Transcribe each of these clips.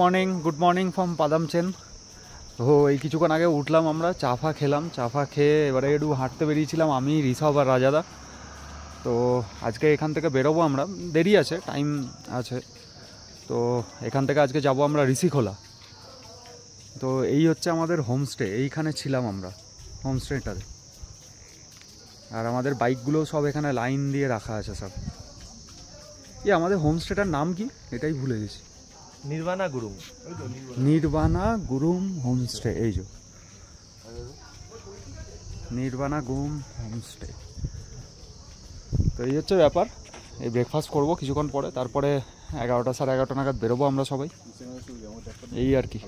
Morning from পাদামচেন। তো এই কিছুক্ষণ আগে উঠলাম, আমরা চাফা খেলাম, চাফা খেয়ে এবারে একটু হাঁটতে বেরিয়েছিলাম আমি, ঋষভ আর রাজাদা। তো আজকে এখান থেকে বেরোবো, আমরা দেরি আছে, টাইম আছে। তো এখান থেকে আজকে যাব আমরা ঋষিখোলা। তো এই হচ্ছে আমাদের হোমস্টে, এইখানে ছিলাম আমরা হোমস্টেটাতে। আর আমাদের বাইকগুলো সব এখানে লাইন দিয়ে রাখা আছে সব। আমাদের হোমস্টেটার নাম কি এটাই ভুলে গেছি। নির্বাণা গুরুম হোমস্টে। এই যে নির্বাণা গুরুম হোমস্টে। তো এই হচ্ছে ব্যাপার। এই ব্রেকফাস্ট করবো কিছুক্ষণ পরে, তারপরে 11টা সাড়ে 11টা নাগাদ বেরোবো আমরা সবাই, এই আর কি।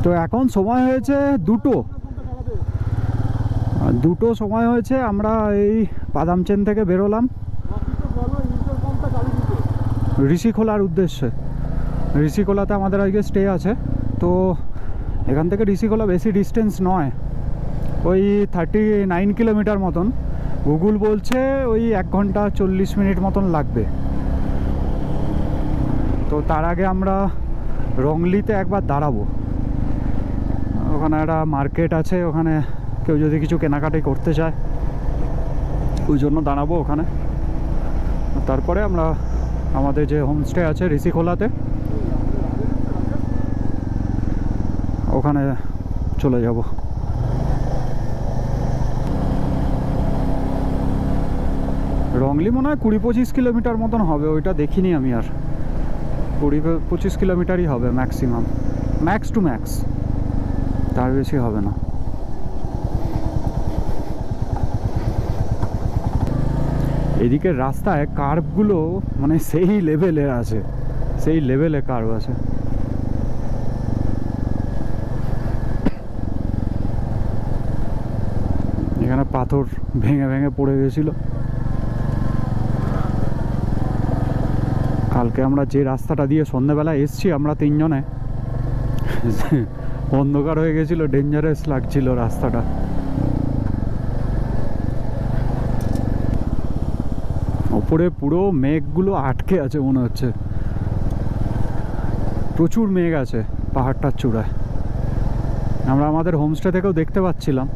তো এখন সময় হয়েছে দুটো সময় হয়েছে। আমরা এই পাদামচেন থেকে বেরোলাম ঋষিখোলার উদ্দেশ্যে। ঋষিখোলাতে আমাদের আজকে স্টে আছে। তো এখান থেকে ঋষিখোলা বেশি ডিস্টেন্স নয়, ওই 39 কিলোমিটার মতন। গুগল বলছে ওই 1 ঘন্টা 40 মিনিট মতন লাগবে। তো তার আগে আমরা রংলিতে একবার দাঁড়াবো। ওখানে একটা মার্কেট আছে, ওখানে কেউ যদি কিছু কেনাকাটি করতে চায় ওই জন্য দাঁড়াবো ওখানে। তারপরে আমরা আমাদের যে হোমস্টে আছে ঋষিখোলাতে ওখানে চলে যাব। রংলি মনে হয় 20-25 কিলোমিটার মতন হবে, ওইটা দেখিনি আমি। আর 20-25 কিলোমিটারই হবে ম্যাক্সিমাম, ম্যাক্স টু ম্যাক্স, তার বেশি হবে না। এদিকের রাস্তায় কার্ভগুলো মানে সেই লেভেলের আছে, সেই লেভেলে কার্ভ আছে। এখানে পাথর ভেঙে ভেঙে পড়ে গেছিল। কালকে আমরা যে রাস্তাটা দিয়ে সন্ধ্যেবেলা এসছি আমরা 3 জনে, অন্ধকার হয়ে গেছিল, ডেঞ্জারাস লাগছিল রাস্তাটা। ওপরে পুরো মেঘগুলো আটকে আছে মনে হচ্ছে, প্রচুর মেঘ আছে পাহাড়টার চূড়ায়। আমরা আমাদের হোমস্টে থেকেও দেখতে পাচ্ছিলাম।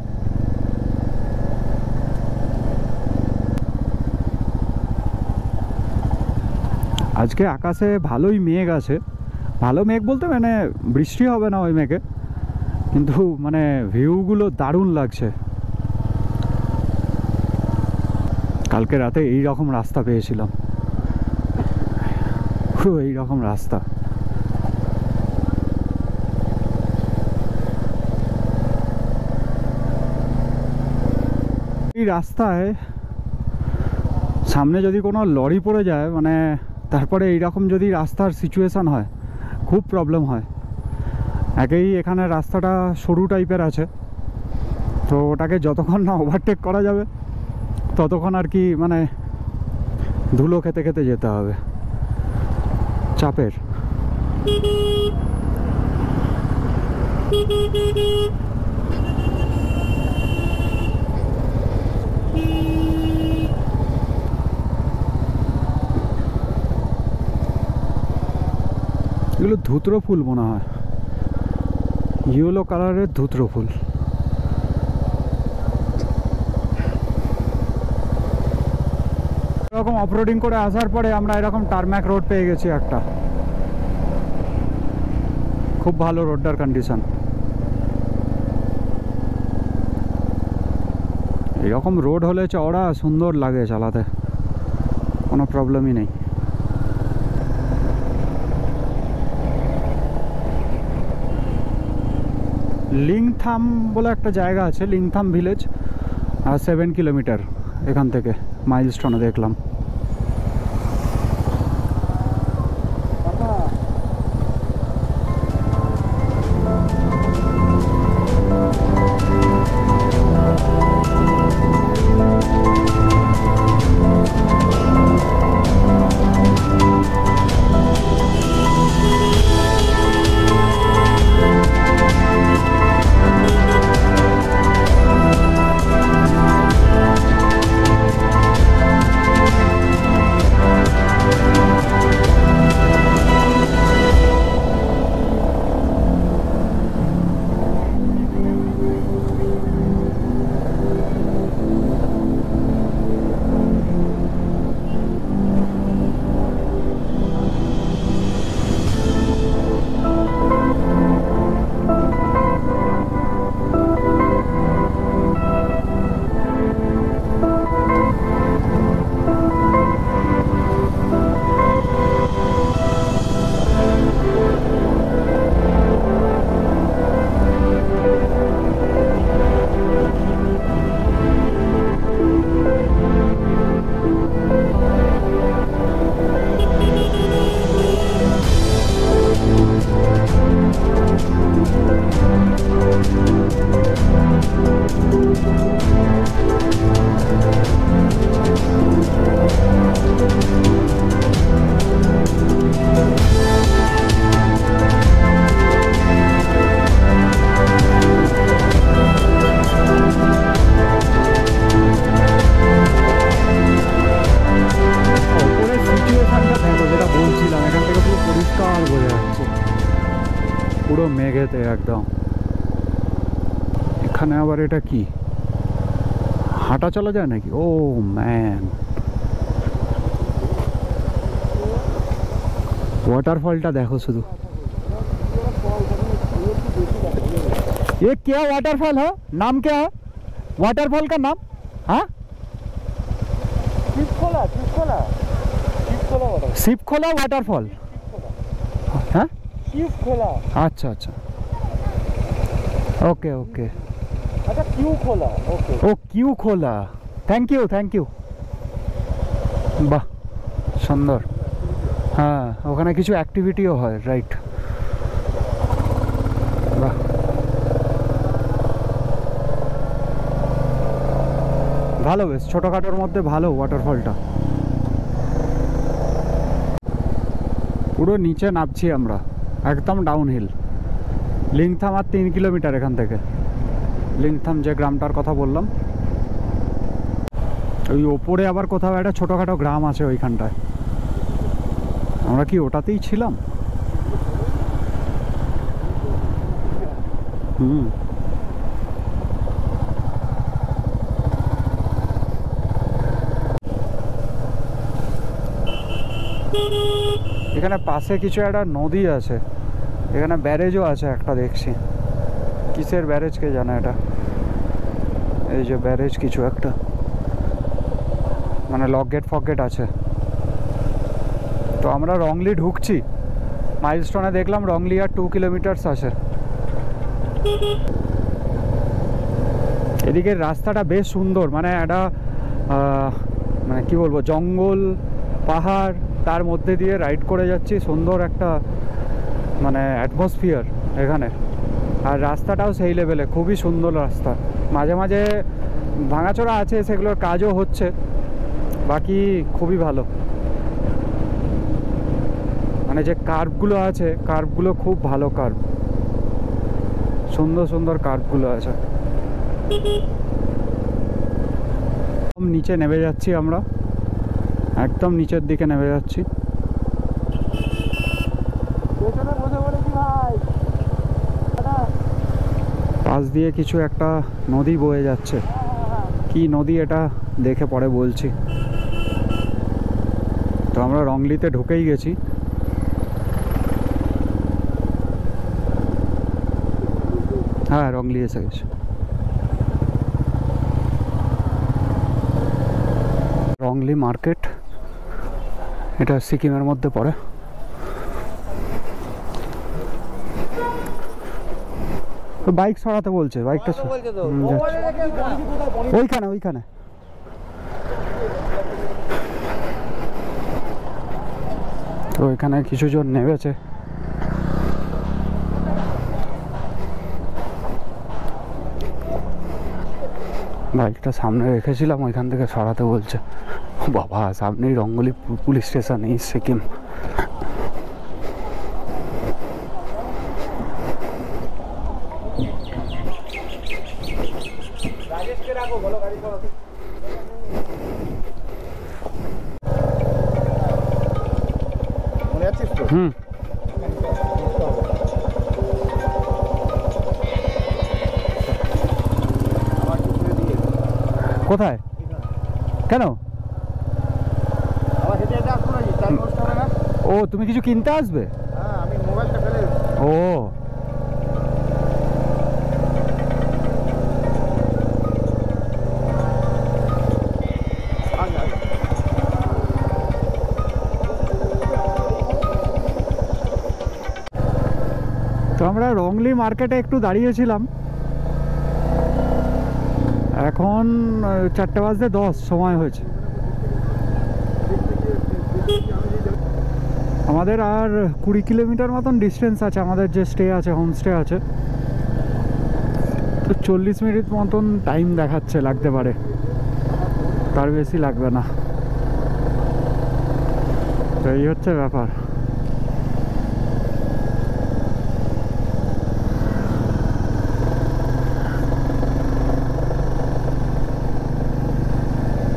আজকে আকাশে ভালোই মেঘ আছে, ভালো মেঘ বলতে মানে বৃষ্টি হবে না ওই মেঘে, কিন্তু মানে ভিউগুলো দারুণ লাগছে। কালকে রাতে এই রকম রাস্তা পেয়েছিলাম, পুরো এই রকম রাস্তা। এই রাস্তায় সামনে যদি কোনো লরি পড়ে যায়, মানে তারপরে এইরকম যদি রাস্তার সিচুয়েশান হয় খুব প্রবলেম হয়। একেই এখানে রাস্তাটা সরু টাইপের আছে, তো ওটাকে যতক্ষণ না ওভারটেক করা যাবে ততক্ষণ আর কি মানে ধুলো খেতে খেতে যেতে হবে চাপের। এগুলো ধুতরো ফুল মনে হয়, ইয়েলো কালারের ধুতরো ফুল। এরকম অফরোডিং করে আসার পরে আমরা এরকম টারম্যাক রোড পেয়ে গেছি একটা, খুব ভালো রোডটার কন্ডিশন। এরকম রোড হলে চওড়া সুন্দর লাগে চালাতে, কোনো প্রবলেমই নেই। লিংথাম বলে একটা জায়গা আছে, লিংথাম ভিলেজ, আর 7 কিলোমিটার এখান থেকে মাইলস্টোনে দেখলাম। পুরো মেঘেতে একদম। এখানে আবার এটা কি, হাঁটা চলা যায় নাকি? ও ম্যান, वाटरफॉल देखो शुद्ध। ये क्या वाटरफॉल है, नाम क्या है वाटरफॉल का नाम? हाँ, शिवखोला वाटरफॉल। हाँ, शिवखोला। अच्छा अच्छा, ओके ओके। अच्छा, क्यों खोला? ओके, ओ क्यों खोला। Thank you thank you. বাহ সুন্দর। হ্যাঁ, ওখানে কিছু অ্যাক্টিভিটিও হয়, রাইট। বাহ, ভালো, বেশ ছোটোখাটোর মধ্যে ভালো ওয়াটারফলটা। পুরো নিচে নামছি আমরা, একদম ডাউন হিল। লিংথাম আর 3 কিলোমিটার এখান থেকে। লিংথাম যে গ্রামটার কথা বললাম, ওই ওপরে আবার কোথাও একটা ছোটোখাটো গ্রাম আছে ওইখানটায়। আমরা কি ওটাতেই ছিলাম? এখানে পাশে কিছু একটা নদী আছে, এখানে ব্যারেজও আছে একটা দেখছি। কিসের ব্যারেজ কে জানে এটা। এই যে ব্যারেজ কিছু একটা, মানে লক গেট ফক গেট আছে। তো আমরা রংলি ঢুকছি। মাইলস্টোনে দেখলাম রংলি আর 2 কিলোমিটারস আছে। এদিকের রাস্তাটা বেশ সুন্দর, মানে একটা মানে কি বলবো, জঙ্গল পাহাড় তার মধ্যে দিয়ে রাইড করে যাচ্ছি। সুন্দর একটা মানে অ্যাটমসফিয়ার এখানে। আর রাস্তাটাও সেই লেভেলে, খুবই সুন্দর রাস্তা। মাঝে মাঝে ভাঙাচোরা আছে, সেগুলোর কাজও হচ্ছে, বাকি খুবই ভালো। মানে যে কার্ভগুলো আছে, কার্ভগুলো খুব ভালো কার্ভ, সুন্দর সুন্দর কার্ভগুলো আছে। নিচে নেমে যাচ্ছি আমরা, একদম নিচের দিকে নেমে যাচ্ছি। পাশ দিয়ে কিছু একটা নদী বয়ে যাচ্ছে, কি নদী এটা দেখে পরে বলছি। তো আমরা রংলিতে ঢুকেই গেছি। হ্যাঁ, রংলি এসে গেছে। রংলি মার্কেট, এটা সিকিমের মধ্যে পড়ে। বাইক সরাতে বলছে, বাইকটা ওইখানে ওইখানে। তো ওইখানে কিছু জন নেমেছে। বাইকটা সামনে রেখেছিলাম, ওইখান থেকে সরাতে বলছে। বাবা, সামনেই রঙ্গলি পুলিশ স্টেশন, এই সিকিম। হুম, কোথায় কেন? ও, তুমি কিছু কিনতে আসবে? ও, তো আমরা রংলি মার্কেটে একটু দাঁড়িয়েছিলাম। এখন 4:10 সময় হয়েছে। আমাদের আর 20 কিলোমিটার মতন ডিস্টেন্স আছে, আমাদের যে স্টে আছে, হোমস্টে আছে। তো 40 মিনিট মতন টাইম দেখাচ্ছে, লাগতে পারে, তার বেশি লাগবে না। তো এই হচ্ছে ব্যাপার।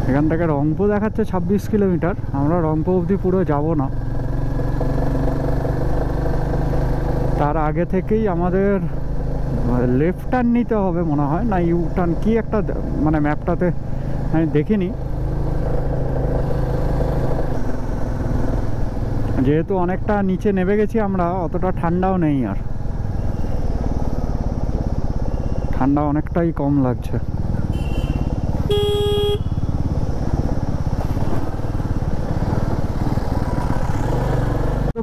এখান থেকে রংপো দেখাচ্ছে 26 কিলোমিটার। আমরা রংপো অবধি পুরো যাব না, তার আগে থেকেই আমাদের লেফট টার্ন নিতে হবে মনে হয়, না ইউ টার্ন কি একটা, মানে ম্যাপটাতে আমি দেখিনি। যেহেতু অনেকটা নিচে নেমে গেছি আমরা, অতটা ঠান্ডাও নেই, আর ঠান্ডা অনেকটাই কম লাগছে।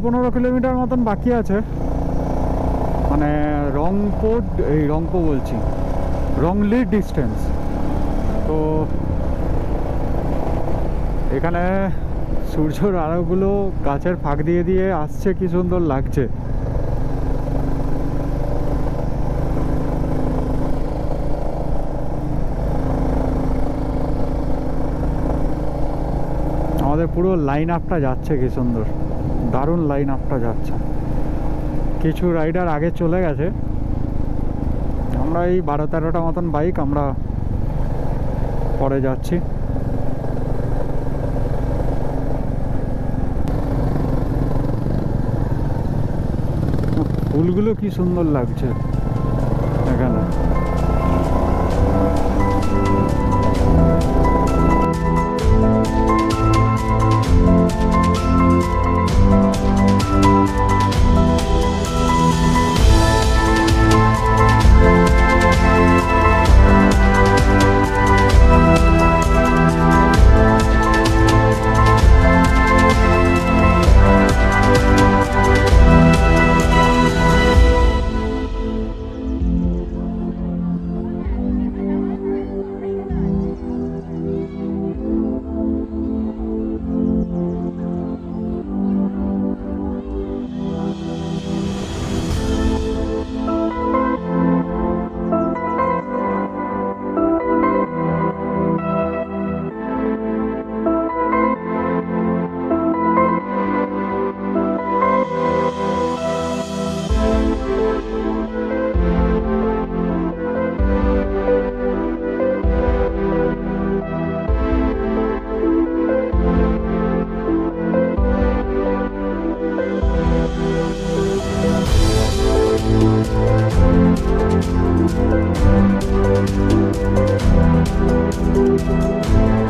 15 কিলোমিটার মতন বাকি আছে, মানে রংপো বলছি, রংলি ডিস্টেন্স। তো এখানে সূর্যের আলোগুলো গাছের ফাঁক দিয়ে দিয়ে আসছে, কি সুন্দর লাগছে। আমাদের পুরো লাইন আপটা যাচ্ছে, কি সুন্দর, দারুণ লাইন আপটা যাচ্ছে। কিছু রাইডার আগে চলে গেছে, আমরা এই 12-13টা মতন বাইক আমরা পরে যাচ্ছি। ফুলগুলো কি সুন্দর লাগছে এখানে।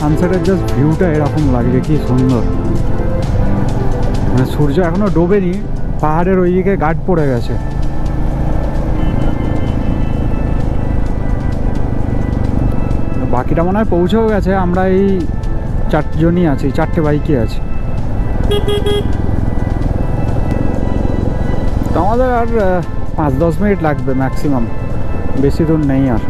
সানসেটের জাস্ট ভিউটা এরকম লাগছে, কি সুন্দর। মানে সূর্য এখনো ডোবেনি, পাহাড়ের ওইদিকে গাঢ় পড়ে গেছে। বাকিটা মনে হয় পৌঁছেও গেছে, আমরা এই 4 জনই আছি, 4টে বাইকে আছি। তো আমাদের আর 5-10 মিনিট লাগবে ম্যাক্সিমাম, বেশি দূর নেই আর।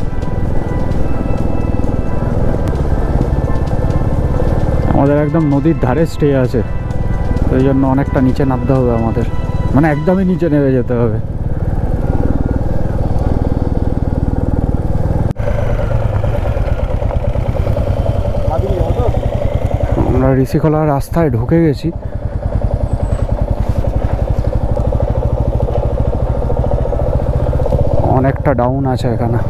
আমাদের একদম নদীর ধারে স্টে আছে, তো এই জন্য অনেকটা নিচে নামতে হবে আমাদের, মানে একদমই নিচে নেমে যেতে হবে। আমরা ঋষিখোলার রাস্তায় ঢুকে গেছি। অনেকটা ডাউন আছে এখানে।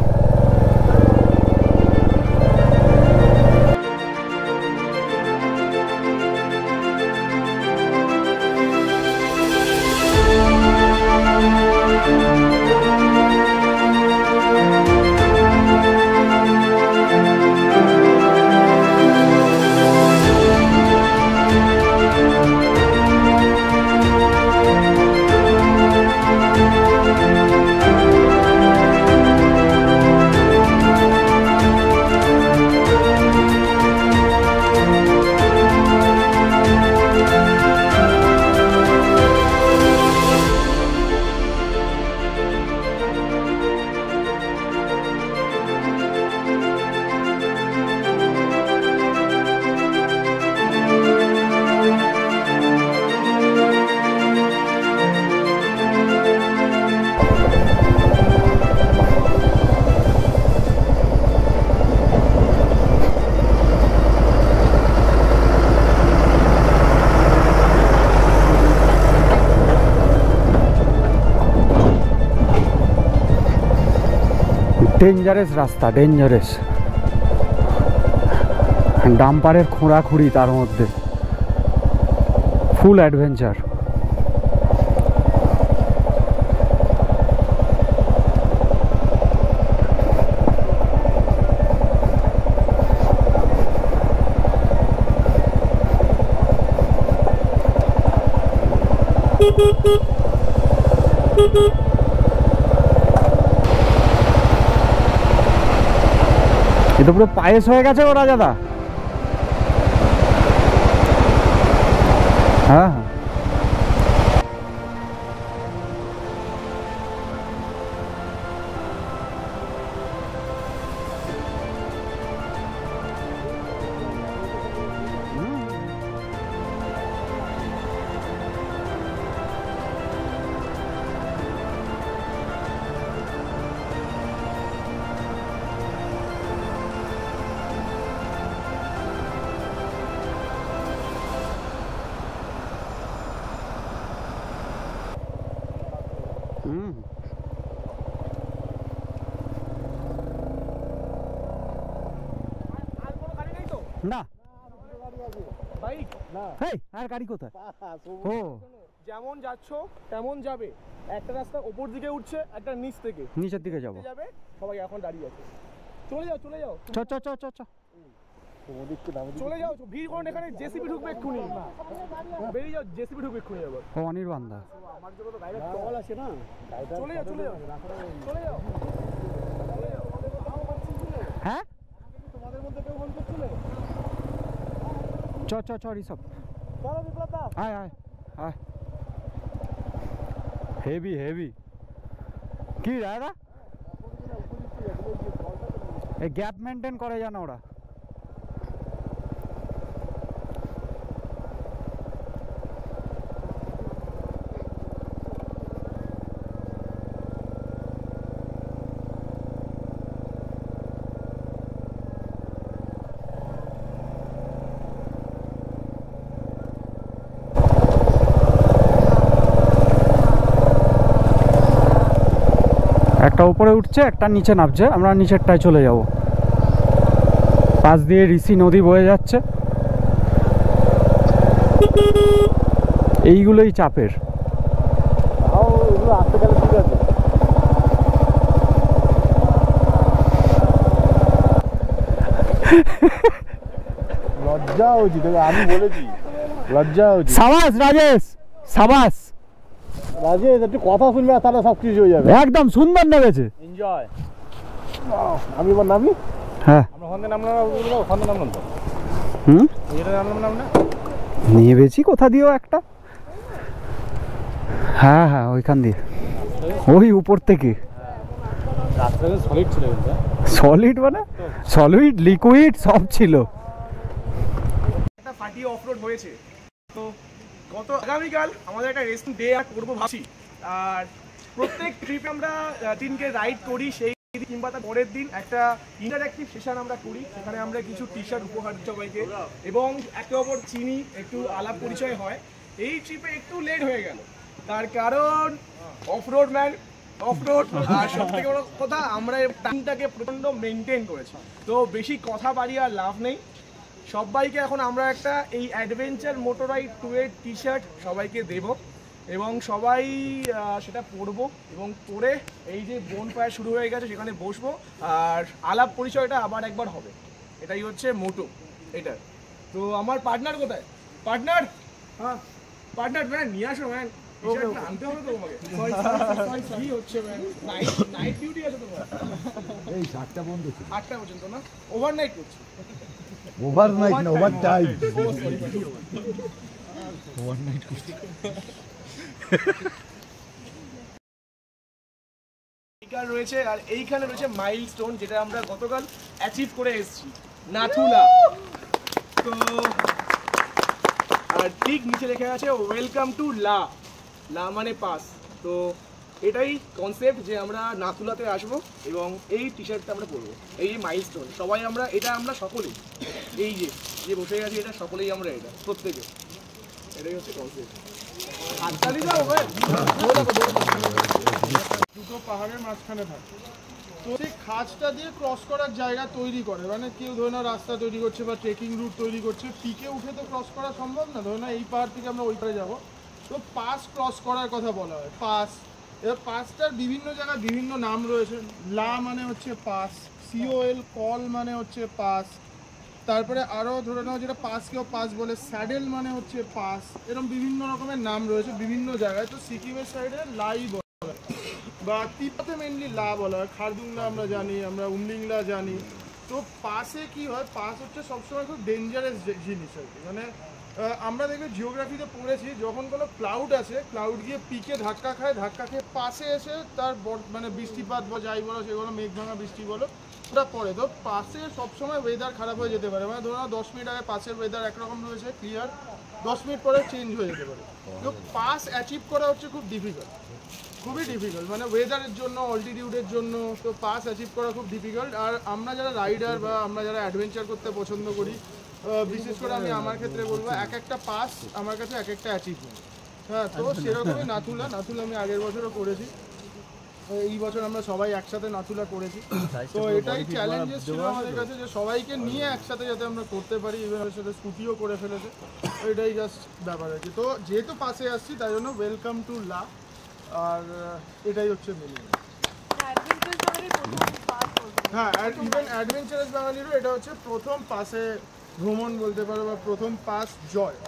ডেঞ্জারাস রাস্তা, ডেঞ্জারাস, ডাম্পারের খোঁড়াখুড়ি, তার মধ্যে ফুল অ্যাডভেঞ্চার। এ তো পুরো পায়েস হয়ে গেছে ও রাজাদা। হ্যাঁ হ্যাঁ না বাইক না, এই আর গাড়ি কোথায়? ও যেমন যাচ্ছ তেমন যাবে। একটা রাস্তা উপর দিকে উঠছে, একটা নিচ থেকে নিচের দিকে যাবো। যাবে। সবাই এখন দাঁড়িয়ে আছে, চলে যাও চলে যাও চ চ চ চ চ চলে যাও, ভিড় করুন। এখানে জেসিবি ঢুকবে এক্ষুনি, বেরিয়ে যাও, জেসিবি ঢুকবে এক্ষুনি। আবার ও অনির্বাণদা আমার জন্য তো ডাইরেক্ট কল আসে না। চলে যাও চলে যাও চলে যাও। হ্যাঁ তোমাদের মধ্যে কেউ ফোন করছিলে? চ চ চ ঋষভ চলো বিপ্লব দা, আয় আয় আয়। হেভি হেভি কি দাদা, এই গ্যাপ মেনটেন করে জানো ওরা। একটা উপরে উঠছে, একটা নিচে নামছে, আমরা নিচেরটায় চলে যাব। পাশ দিয়ে ঋষি নদী বয়ে যাচ্ছে, এইগুলোই চাপের। এগুলো আসতে গেলে ঠিক আছে। লজ্জা হয়েছি তোকে, আমি বলেছি লজ্জা হয়েছি। সাবাস রাজেশ, সাবাস রাজেশ, একটু কথা শুনবে তাহলে সব কিছু হয়ে যাবে। একদম সুন্দর নেমেছে। এনজয়। আমি এবার নামি। হ্যাঁ আমরা ওখানে নামলাম না, ওখানে নামলাম তো। হুম এটা নামলাম না, নেমেছি কোথা দিয়েও একটা। হ্যাঁ হ্যাঁ ওইখান দিয়ে, ওই উপর থেকে। রাস্তাটা সলিড ছিল কিন্তু। সলিড মানে সলিড লিকুইড সব ছিল। একটা পার্টি অফরোড হয়েছে তো গত আগামীকাল আমাদের একটা রেসিং ডে আর করবো ভাবছি। আর প্রত্যেক ট্রিপে আমরা দিনকে রাইড করি, সেই দিন কিংবা তার পরের দিন একটা ইন্টারঅ্যাক্টিভ সেশন আমরা করি। সেখানে আমরা কিছু টি শার্ট উপহার দিই সবাইকে এবং একে অপর চিনি, একটু আলাপ পরিচয় হয়। এই ট্রিপে একটু লেট হয়ে গেল, তার কারণ অফরোড ম্যান, অফরোড। আর সব থেকে বড় কথা, আমরা টাইমটাকে প্রচণ্ড মেনটেন করেছি। তো বেশি কথা বাড়িয়ে আর লাভ নেই। সবাইকে এখন আমরা একটা এই অ্যাডভেঞ্চার মোটরাইড 2 এর টি শার্ট সবাইকে দেব এবং সবাই সেটা পরবো এবং পরে এই যে বোন ফায়ার শুরু হয়ে গেছে সেখানে বসবো আর আলাপ পরিচয়টা আবার একবার হবে। এটাই হচ্ছে মোটো এটার। তো আমার পার্টনার কোথায়? পার্টনার, হ্যাঁ পার্টনার ম্যান নিয়ে আসো ম্যান, আনতে হবে তো তোমাকে। কি হচ্ছে ম্যান, নাইট ডিউটি আছে তোমার? এই 7টা বন্ধ ছিল। 8টা পর্যন্ত না, ওভারনাইট করছি। ওভারনাইট না, ওভারটাইম। ওভারনাইট করছি। রয়েছে আর এইখানে রয়েছে মাইলস্টোন, যেটা আমরা গতকাল অ্যাচিভ করে এসেছি, নাথুলা। তো আর ঠিক নিচে লেখা আছে ওয়েলকাম টু লা, লা মানে পাস। তো এটাই কনসেপ্ট যে আমরা নাথুলাতে আসবো এবং এই টি শার্টটা আমরা পরবো। এই যে মাইলস্টোন, সবাই আমরা এটা, আমরা সকলেই এই যে বসে গেছি এটা সকলেই আমরা, এটা প্রত্যেকে, এটাই হচ্ছে কনসেপ্ট। হাততালি দাও ভাই। দুটো পাহাড়ের মাঝখানে থাকে, তো সেই খাঁজটা দিয়ে ক্রস করার জায়গা তৈরি করে। মানে কেউ ধরে না রাস্তা তৈরি করছে বা ট্রেকিং রুট তৈরি করছে, পিকে উঠে তো ক্রস করা সম্ভব না। ধরে না এই পাহাড় থেকে আমরা ওই পারে যাবো, তো পাস ক্রস করার কথা বলা হয়, পাস। এবার পাসটার বিভিন্ন জায়গায় বিভিন্ন নাম রয়েছে। লা মানে হচ্ছে পাস, COL কল মানে হচ্ছে পাস, তারপরে আরও ধরে নাও যেটা পাস, কেউ পাস বলে, স্যাডেল মানে হচ্ছে পাস, এরকম বিভিন্ন রকমের নাম রয়েছে বিভিন্ন জায়গায়। তো সিকিমের সাইডে লাই বলা হয়, বা তিব্বতে মেনলি লা বলা হয়, খারদুংলা আমরা জানি, আমরা উমলিংলা জানি। তো পাসে কি হয়, পাস হচ্ছে সবসময় খুব ডেঞ্জারাস জিনিস আর কি। মানে আমরা দেখবে জিওগ্রাফিতে পড়েছি, যখন কোনো ক্লাউড আছে, ক্লাউড গিয়ে পিকে ধাক্কা খায়, ধাক্কা খেয়ে পাশে এসে তার মানে বৃষ্টিপাত বা যাই বলো সেগুলো, মেঘ ভাঙা বৃষ্টি বলো, ওটা পড়ে। তো পাশে সবসময় ওয়েদার খারাপ হয়ে যেতে পারে। মানে ধরো 10 মিনিট আগে পাশের ওয়েদার একরকম রয়েছে ক্লিয়ার, 10 মিনিট পরে চেঞ্জ হয়ে যেতে পারে। তো পাস অ্যাচিভ করা হচ্ছে খুব ডিফিকাল্ট, খুবই ডিফিকাল্ট, মানে ওয়েদারের জন্য, অল্টিটিউডের জন্য। তো পাস অ্যাচিভ করা খুব ডিফিকাল্ট। আর আমরা যারা রাইডার বা আমরা যারা অ্যাডভেঞ্চার করতে পছন্দ করি, বিশেষ করে আমি আমার ক্ষেত্রে বলবো, এক একটা পাস আমার কাছে এক একটা অ্যাচিভমেন্ট। হ্যাঁ, তো সেরকমই নাথুলা আমি আগের বছরও করেছি, এই বছর আমরা সবাই একসাথে নাথুলা করেছি। তো এটাই চ্যালেঞ্জেস ছিল আমাদের কাছে, যে সবাইকে নিয়ে একসাথে যাতে আমরা করতে পারি। ইভেন ওর সাথে স্কুটিও করে ফেলেছে, এটাই জাস্ট ব্যাপার আর কি। তো যেহেতু পাশে আসছি তাই জন্য ওয়েলকাম টু লা, আর এটাই হচ্ছে মেনু। হ্যাঁ, আর ইভেন অ্যাডভেঞ্চারাস বাঙালিরও এটা হচ্ছে প্রথম পাশে ভ্রমণ বলতে পারো, বা প্রথম পাস জয়।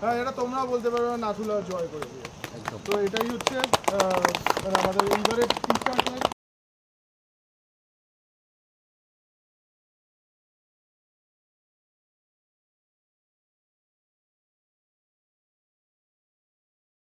হ্যাঁ, এটা তোমরা বলতে পারো নাথুলা জয় করে দিয়ে। তো এটাই হচ্ছে মানে আমাদের এইবারের টি-শার্টের